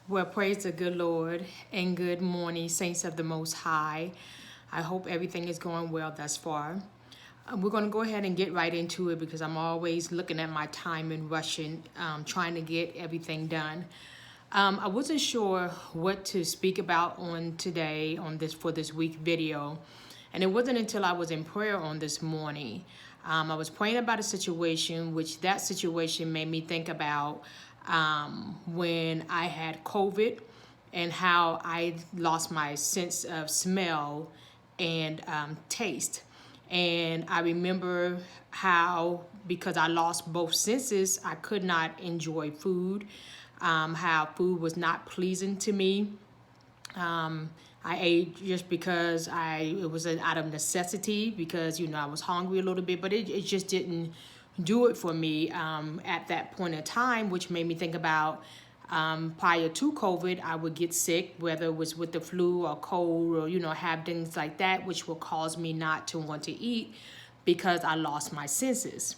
Well, praise the good Lord and good morning, saints of the Most High. I hope everything is going well thus far. We're going to go ahead and get right into it because I'm always looking at my time and rushing, trying to get everything done. I wasn't sure what to speak about on today on this for this week video, and it wasn't until I was in prayer on this morning. I was praying about a situation, which that situation made me think about when I had COVID and how I lost my sense of smell and taste. And I remember how, because I lost both senses, I could not enjoy food, how food was not pleasing to me. I ate just because it was out of necessity because, I was hungry a little bit, but it just didn't do it for me at that point in time, which made me think about prior to COVID, I would get sick, whether it was with the flu or cold or, have things like that, which will cause me not to want to eat because I lost my senses.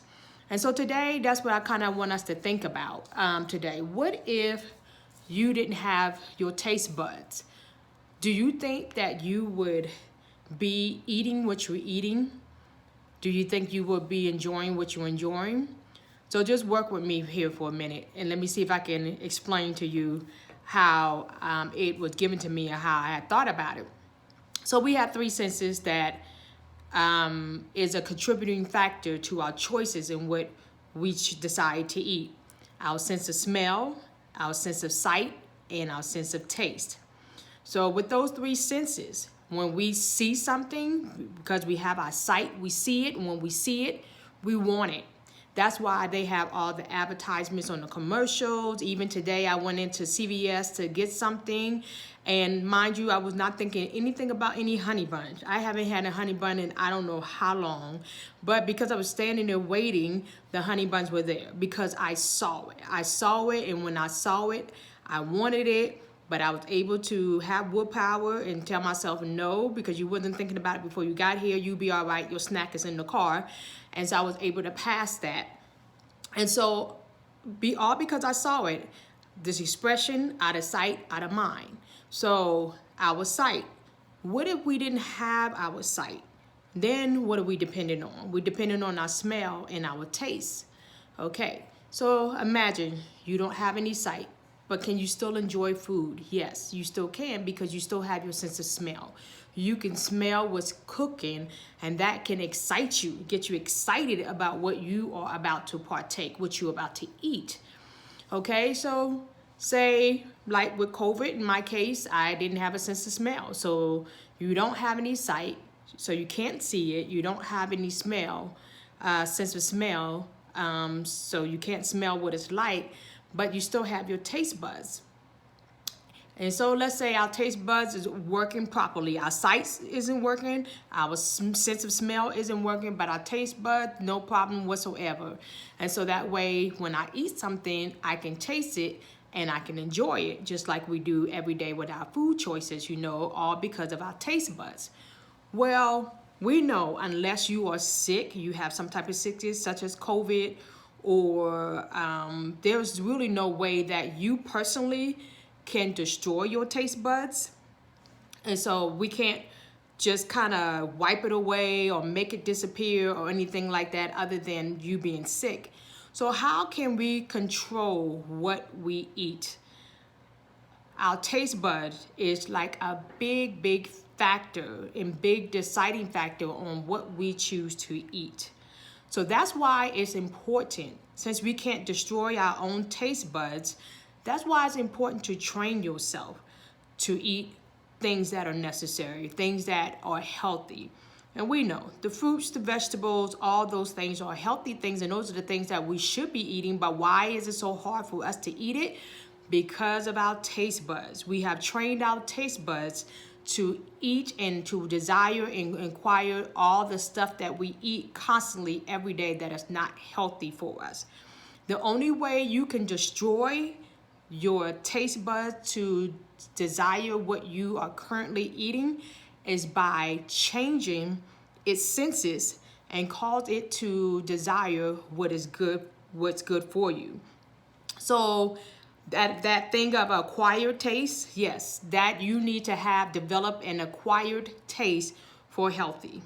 And so today, that's what I kind of want us to think about today. What if you didn't have your taste buds? Do you think that you would be eating what you're eating? Do you think you would be enjoying what you're enjoying? So just work with me here for a minute and let me see if I can explain to you how it was given to me and how I had thought about it. So we have three senses that is a contributing factor to our choices in what we decide to eat. Our sense of smell, our sense of sight, and our sense of taste. So with those three senses, when we see something, because we have our sight, we see it, and when we see it, we want it. That's why they have all the advertisements on the commercials. Even today, I went into CVS to get something. And mind you, I was not thinking anything about any honey buns. I haven't had a honey bun in I don't know how long. But because I was standing there waiting, the honey buns were there because I saw it. I saw it, and when I saw it, I wanted it. But I was able to have willpower and tell myself no, because you wasn't thinking about it before you got here. You be all right. Your snack is in the car. And so I was able to pass that. And so all because I saw it, this expression, out of sight, out of mind. So our sight. What if we didn't have our sight? Then what are we dependent on? We're dependent on our smell and our taste. Okay, so imagine you don't have any sight. But can you still enjoy food? Yes, you still can because you still have your sense of smell. You can smell what's cooking, and that can excite you, get you excited about what you are about to partake, what you're about to eat. Okay, so say like with COVID, in my case, I didn't have a sense of smell. So you don't have any sight, so you can't see it. You don't have any smell, sense of smell, so you can't smell what it's like, but you still have your taste buds. And so let's say our taste buds is working properly. Our sight isn't working, our sense of smell isn't working, but our taste bud, no problem whatsoever. And so that way, when I eat something, I can taste it and I can enjoy it, just like we do every day with our food choices, all because of our taste buds. Well, we know unless you are sick, you have some type of sickness such as COVID, or there's really no way that you personally can destroy your taste buds. And so we can't just kind of wipe it away or make it disappear or anything like that other than you being sick. So how can we control what we eat? Our taste bud is like a big factor and big deciding factor on what we choose to eat. So that's why it's important, since we can't destroy our own taste buds, that's why it's important to train yourself to eat things that are necessary, things that are healthy. And we know the fruits, the vegetables, all those things are healthy things, and those are the things that we should be eating. But why is it so hard for us to eat it? Because of our taste buds. We have trained our taste buds to eat and to desire and acquire all the stuff that we eat constantly every day that is not healthy for us. The only way you can destroy your taste buds to desire what you are currently eating is by changing its senses and cause it to desire what is good, what's good for you. So that thing of acquired taste, yes, that you need to have develop an acquired taste for healthy.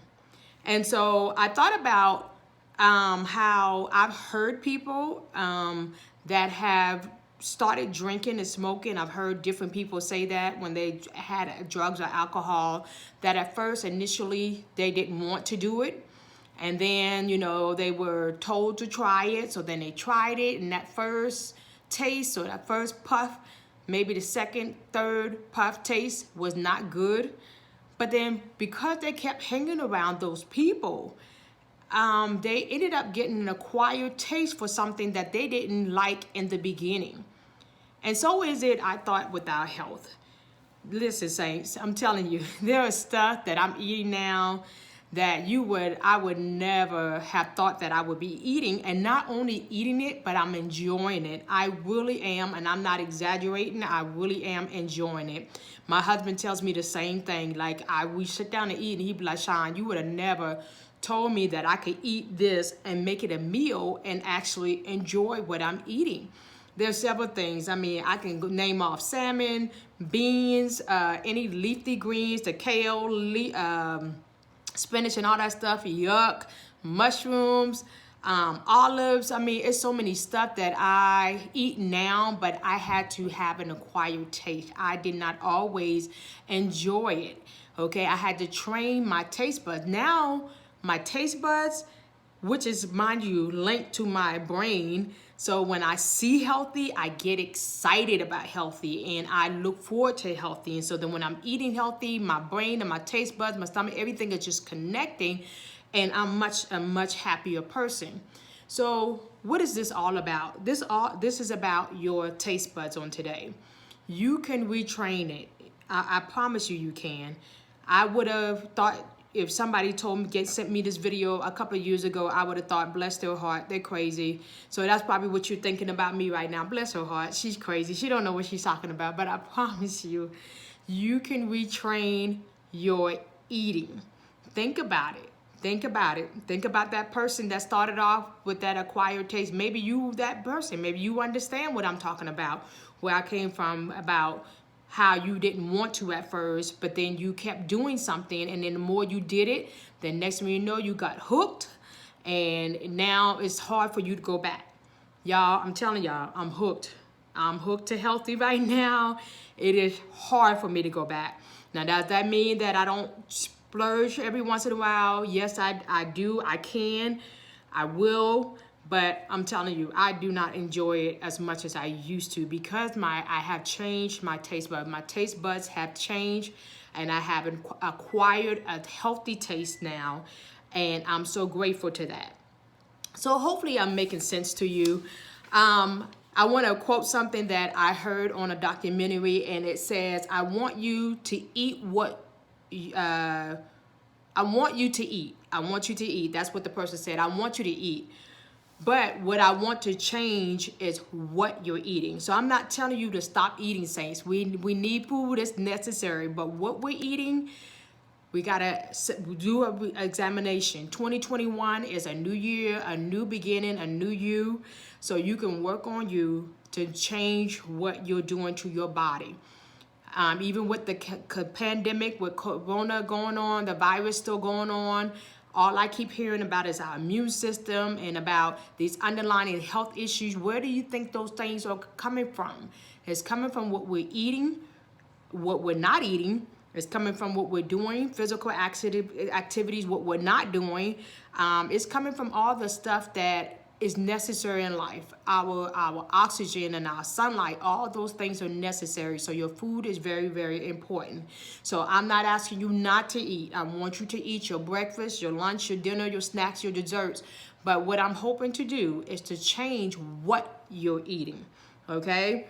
And so I thought about how I've heard people that have started drinking and smoking. I've heard different people say that when they had drugs or alcohol, that at first initially they didn't want to do it. And then, they were told to try it. So then they tried it, and that first taste or that first puff, maybe the second, third puff taste was not good. But then because they kept hanging around those people, they ended up getting an acquired taste for something that they didn't like in the beginning. And so is it, I thought, with our health. Listen, saints, I'm telling you, there is stuff that I'm eating now that I would never have thought that I would be eating. And not only eating it, but I'm enjoying it. I really am, and I'm not exaggerating. I really am enjoying it. My husband tells me the same thing. Like, we sit down and eat, and he'd be like, Sean, you would have never told me that I could eat this and make it a meal and actually enjoy what I'm eating. There's several things. I mean, I can name off salmon, beans, any leafy greens, the kale, spinach and all that stuff, yuck, mushrooms, olives. I mean, it's so many stuff that I eat now, but I had to have an acquired taste. I did not always enjoy it, okay? I had to train my taste buds. Now, my taste buds, which is, mind you, linked to my brain. So when I see healthy, I get excited about healthy, and I look forward to healthy. And so then when I'm eating healthy, my brain and my taste buds, my stomach, everything is just connecting, and I'm a much happier person. So what is this all about? This is about your taste buds on today. You can retrain it. I promise you can. I would have thought, if somebody sent me this video a couple of years ago, I would have thought, bless their heart, they're crazy. So that's probably what you're thinking about me right now. Bless her heart, she's crazy. She don't know what she's talking about. But I promise you, you can retrain your eating. Think about it. Think about it. Think about that person that started off with that acquired taste. Maybe you that person. Maybe you understand what I'm talking about, where I came from, about how you didn't want to at first, but then you kept doing something, and then the more you did it, the next thing you know, you got hooked, and now it's hard for you to go back. Y'all, I'm telling y'all, I'm hooked. I'm hooked to healthy right now. It is hard for me to go back. Now, does that mean that I don't splurge every once in a while? Yes, I do. I can. I will. But I'm telling you, I do not enjoy it as much as I used to, because I have changed my taste buds. My taste buds have changed, and I have acquired a healthy taste now, and I'm so grateful to that. So hopefully I'm making sense to you. I want to quote something that I heard on a documentary, and it says, I want you to eat what I want you to eat. I want you to eat. That's what the person said. I want you to eat. But what I want to change is what you're eating. So I'm not telling you to stop eating, saints. We need food, it's necessary. But what we're eating, we got to do an examination. 2021 is a new year, a new beginning, a new you. So you can work on you to change what you're doing to your body. Even with the pandemic, with Corona going on, the virus still going on, all I keep hearing about is our immune system and about these underlying health issues. Where do you think those things are coming from? It's coming from what we're eating, what we're not eating. It's coming from what we're doing, physical activities, what we're not doing. It's coming from all the stuff that is necessary in life. Our oxygen and our sunlight, all those things are necessary. So your food is very, very important. So I'm not asking you not to eat. I want you to eat your breakfast, your lunch, your dinner, your snacks, your desserts. But what I'm hoping to do is to change what you're eating, okay?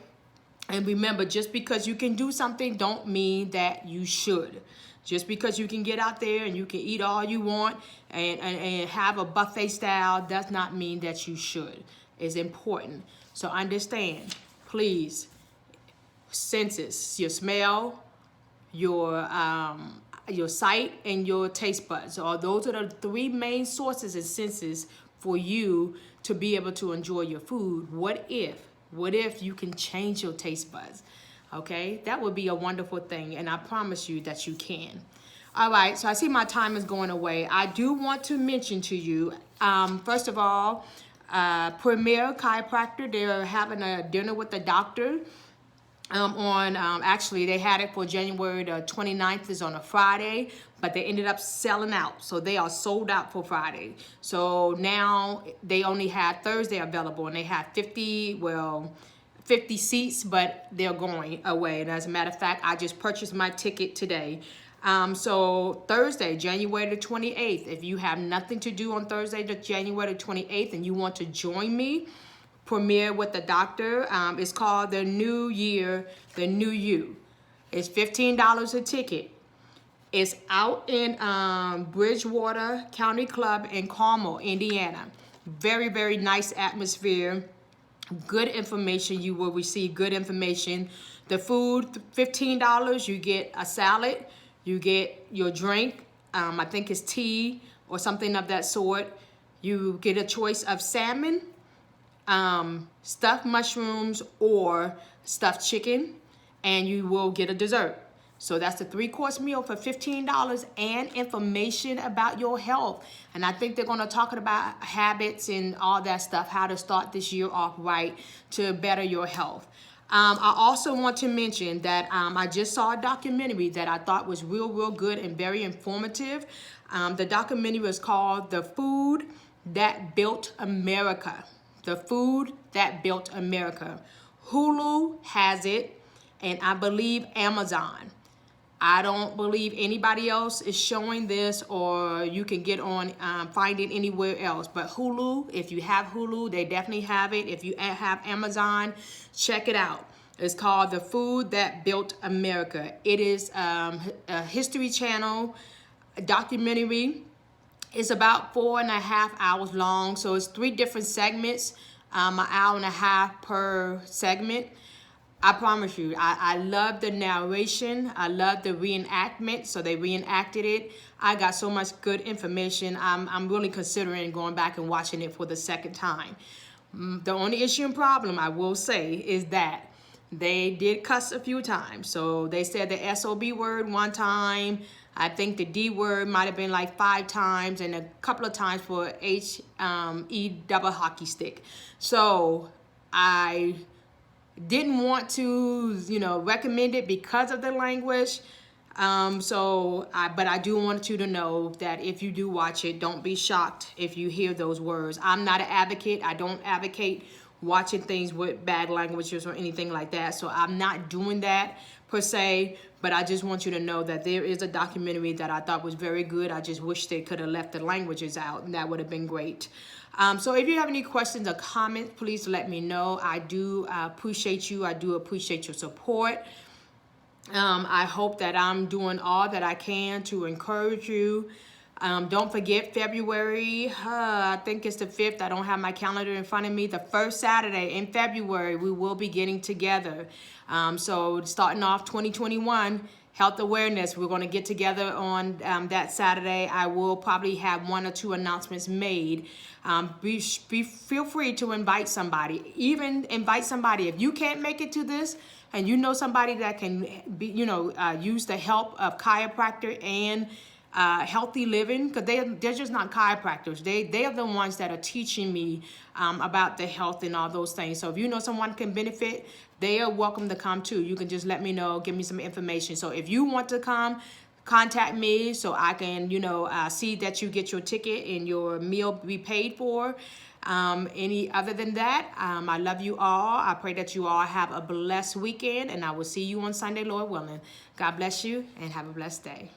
And remember, just because you can do something don't mean that you should. Just because you can get out there and you can eat all you want and have a buffet style does not mean that you should. It's important. So understand, please, senses, your smell, your sight, and your taste buds. So those are the three main sources and senses for you to be able to enjoy your food. What if What if you can change your taste buds? Okay, that would be a wonderful thing, and I promise you that you can. All right, so I see my time is going away. I do want to mention to you, first of all, Premier Chiropractor, they're having a dinner with the doctor actually they had it for January the 29th, is on a Friday, but they ended up selling out. So they are sold out for Friday. So now they only had Thursday available, and they had 50 seats, but they're going away. And as a matter of fact, I just purchased my ticket today. So Thursday, January the 28th, if you have nothing to do on Thursday, January the 28th, and you want to join me, Premiere with the doctor. It's called The New Year, The New You. It's $15 a ticket. It's out in Bridgewater County Club in Carmel, Indiana. Very, very nice atmosphere. Good information. You will receive good information. The food, $15. You get a salad. You get your drink. I think it's tea or something of that sort. You get a choice of salmon, stuffed mushrooms, or stuffed chicken, and you will get a dessert. So that's the 3-course meal for $15 and information about your health. And I think they're going to talk about habits and all that stuff, how to start this year off right to better your health. I also want to mention that I just saw a documentary that I thought was real good and very informative. The documentary was called The Food That Built America. The Food That Built America. Hulu has it, and I believe Amazon. I don't believe anybody else is showing this, or you can get on, find it anywhere else. But Hulu, if you have Hulu, they definitely have it. If you have Amazon, check it out. It's called The Food That Built America. It is a History Channel documentary. It's about 4.5 hours long, so it's 3 different segments, an hour and a half per segment. I promise you, I love the narration. I love the reenactment, so they reenacted it. I got so much good information. I'm really considering going back and watching it for the second time. The only issue and problem I will say is that they did cuss a few times. So they said the SOB word one time. I think the D word might have been like 5 times, and a couple of times for HE double hockey stick. So I didn't want to, recommend it because of the language. But I do want you to know that if you do watch it, don't be shocked if you hear those words. I'm not an advocate. I don't advocate watching things with bad languages or anything like that. So I'm not doing that per se, but I just want you to know that there is a documentary that I thought was very good. I just wish they could have left the languages out, and that would have been great. So if you have any questions or comments, please let me know. I do appreciate you. I do appreciate your support. I hope that I'm doing all that I can to encourage you. Don't forget February, I think it's the 5th. I don't have my calendar in front of me. The first Saturday in February, we will be getting together. So starting off 2021, health awareness, we're going to get together on that Saturday. I will probably have 1 or 2 announcements made. Feel free to invite somebody. Even invite somebody. If you can't make it to this, and you know somebody that can be, use the help of chiropractor and healthy living, because they're just not chiropractors. They are the ones that are teaching me about the health and all those things. So if you know someone can benefit, they are welcome to come too. You can just let me know, give me some information. So if you want to come, contact me so I can, see that you get your ticket and your meal be paid for. Any other than that, I love you all. I pray that you all have a blessed weekend, and I will see you on Sunday, Lord willing. God bless you, and have a blessed day.